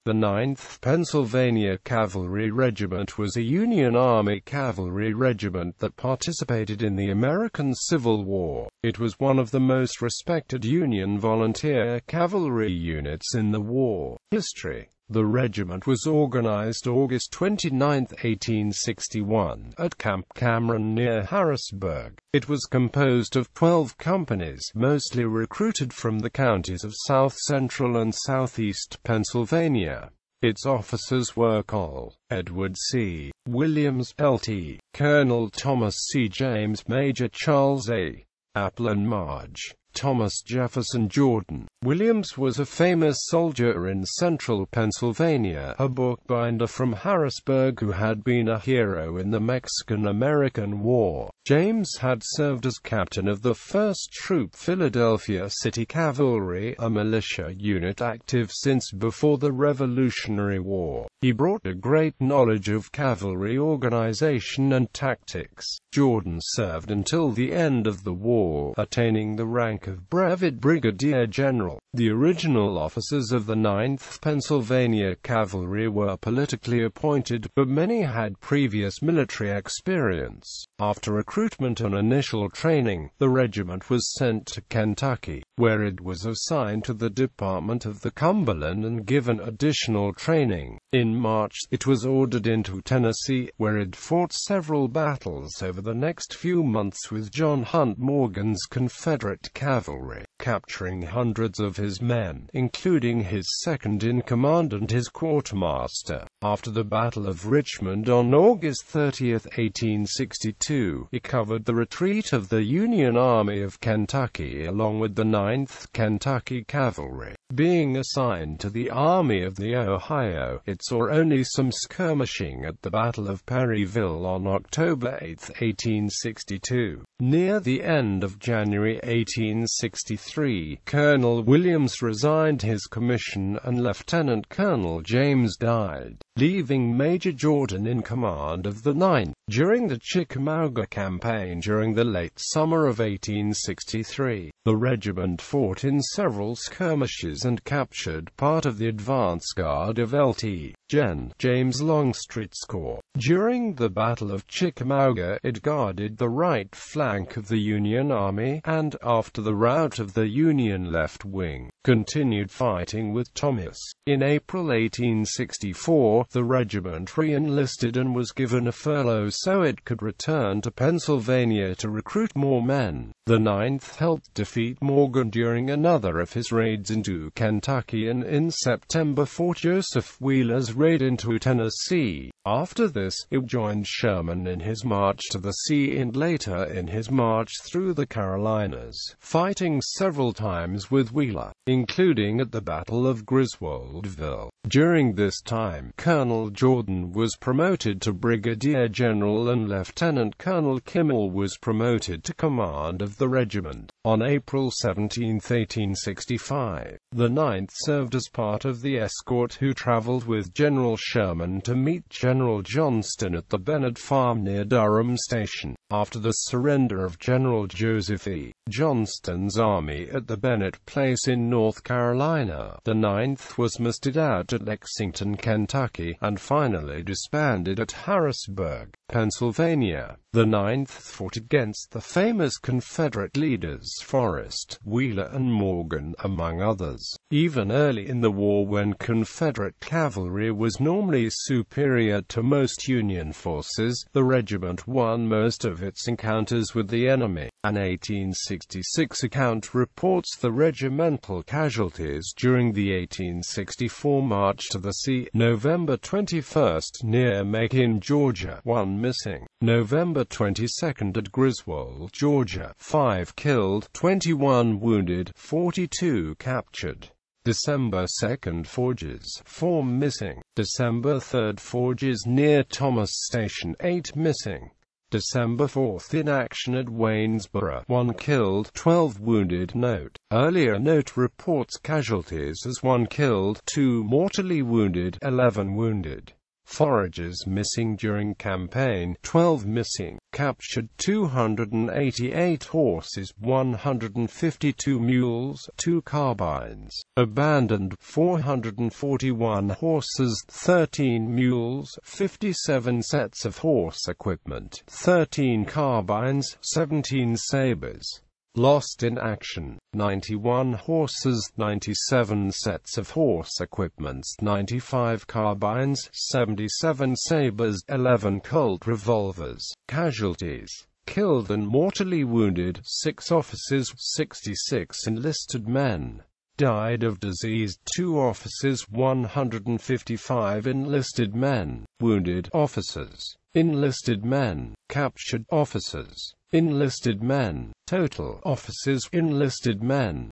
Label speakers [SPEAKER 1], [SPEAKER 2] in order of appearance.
[SPEAKER 1] The 9th Pennsylvania Cavalry Regiment was a Union Army cavalry regiment that participated in the American Civil War. It was one of the most respected Union volunteer cavalry units in the war history. The regiment was organized August 29, 1861, at Camp Cameron near Harrisburg. It was composed of 12 companies, mostly recruited from the counties of South Central and Southeast Pennsylvania. Its officers were Col. Edward C. Williams, Lt. Colonel Thomas C. James, Major Charles A. Apple and Marge Thomas Jefferson Jordan. Williams was a famous soldier in central Pennsylvania, a bookbinder from Harrisburg who had been a hero in the Mexican-American War. James had served as captain of the 1st Troop Philadelphia City Cavalry, a militia unit active since before the Revolutionary War. He brought a great knowledge of cavalry organization and tactics. Jordan served until the end of the war, attaining the rank of Brevet Brigadier General. The original officers of the 9th Pennsylvania Cavalry were politically appointed, but many had previous military experience. After recruitment and initial training, the regiment was sent to Kentucky, where it was assigned to the Department of the Cumberland and given additional training. In March, it was ordered into Tennessee, where it fought several battles over the next few months with John Hunt Morgan's Confederate cavalry, capturing hundreds of his men, including his second-in-command and his quartermaster. After the Battle of Richmond on August 30, 1862, it covered the retreat of the Union Army of Kentucky along with the 9th Kentucky Cavalry. Being assigned to the Army of the Ohio, it saw only some skirmishing at the Battle of Perryville on October 8, 1862. Near the end of January 1863, Colonel Williams resigned his commission and Lieutenant Colonel James died, leaving Major Jordan in command of the 9th. During the Chickamauga Campaign during the late summer of 1863, the regiment fought in several skirmishes and captured part of the advance guard of Lt. Gen. James Longstreet's corps. During the Battle of Chickamauga, it guarded the right flank of the Union Army, and, after the rout of the Union left wing, continued fighting with Thomas. In April 1864, the regiment re-enlisted and was given a furlough so it could return to Pennsylvania to recruit more men. The 9th helped defeat Morgan during another of his raids into Kentucky and in September fought Joseph Wheeler's raid into Tennessee. After this, it joined Sherman in his march to the sea and later in his march through the Carolinas, fighting several times with Wheeler, including at the Battle of Griswoldville. During this time, Colonel Jordan was promoted to Brigadier General and Lieutenant Colonel Kimmel was promoted to command of the regiment. On April 17, 1865, the 9th served as part of the escort who traveled with General Sherman to meet General Johnston at the Bennett Farm near Durham Station. After the surrender of General Joseph E. Johnston's army at the Bennett Place in North Carolina, the 9th was mustered out at Lexington, Kentucky, and finally disbanded at Harrisburg, Pennsylvania. The 9th fought against the famous Confederate leaders Forrest, Wheeler and Morgan, among others. Even early in the war, when Confederate cavalry was normally superior to most Union forces, the regiment won most of its encounters with the enemy. An 1866 account reports the regimental casualties during the 1864 March to the Sea, November 21 near Macon, Georgia, 1 missing. November 22 at Griswold, Georgia, 5 killed, 21 wounded, 42 captured. December 2 Forges, 4 missing. December 3 Forges near Thomas Station, 8 missing. December 4 in action at Waynesboro, 1 killed, 12 wounded. Note: earlier note reports casualties as 1 killed, 2 mortally wounded, 11 wounded. Foragers missing during campaign, 12 missing. Captured 288 horses, 152 mules, 2 carbines. Abandoned 441 horses, 13 mules, 57 sets of horse equipment, 13 carbines, 17 sabers. Lost in action, 91 horses, 97 sets of horse equipment, 95 carbines, 77 sabers, 11 Colt revolvers. Casualties: killed and mortally wounded, 6 officers, 66 enlisted men. Died of disease, 2 officers, 155 enlisted men. Wounded officers, enlisted men. Captured officers, enlisted men. Total officers, enlisted men.